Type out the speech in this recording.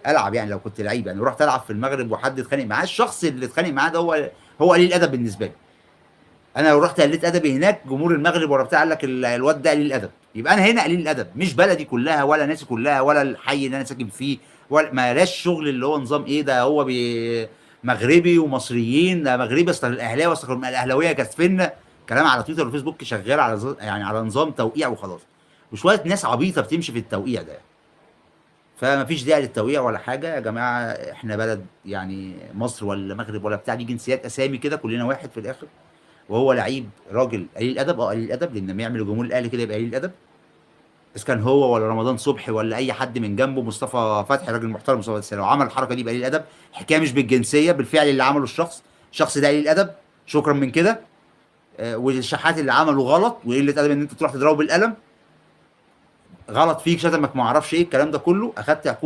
العب يعني، لو كنت لعيب يعني ورحت العب في المغرب وحد اتخانق معاه، الشخص اللي اتخانق معاه ده هو قليل الادب بالنسبه لي. انا لو رحت قلت ادبي هناك، جمهور المغرب ولا بتاع قال لك الواد ده قليل الادب، يبقى انا هنا قليل الادب، مش بلدي كلها ولا ناسي كلها ولا الحي اللي انا ساكن فيه، ولا ما لاش شغل اللي هو نظام ايه ده، هو مغربي ومصريين، ده مغربي اصل الاهلاوي اصل الاهلاويه كاسفنا. كلام على تويتر وفيسبوك شغال على يعني على نظام توقيع وخلاص، وشويه ناس عبيطه بتمشي في التوقيع ده. فما فيش داعي للتوقيع ولا حاجه يا جماعه، احنا بلد يعني مصر ولا مغرب ولا بتاع، دي جنسيات اسامي كده، كلنا واحد في الاخر. وهو لعيب راجل قليل الادب، قليل الادب، لان لما يعمل الجمهور الاهلي كده يبقى قليل الادب. اذا كان هو ولا رمضان صبحي ولا اي حد من جنبه، مصطفى فتحي راجل محترم، مصطفى، بس لو عمل الحركه دي يبقى قليل الادب. الحكايه مش بالجنسيه، بالفعل اللي عمله الشخص ده قليل الادب، شكرا من كده. والشحات اللي عمله غلط وقله ادب، ان انت تروح تضربه بالقلم، غلط فيك، شتمك، ما اعرفش ايه الكلام ده كله، اخدت عقوبه.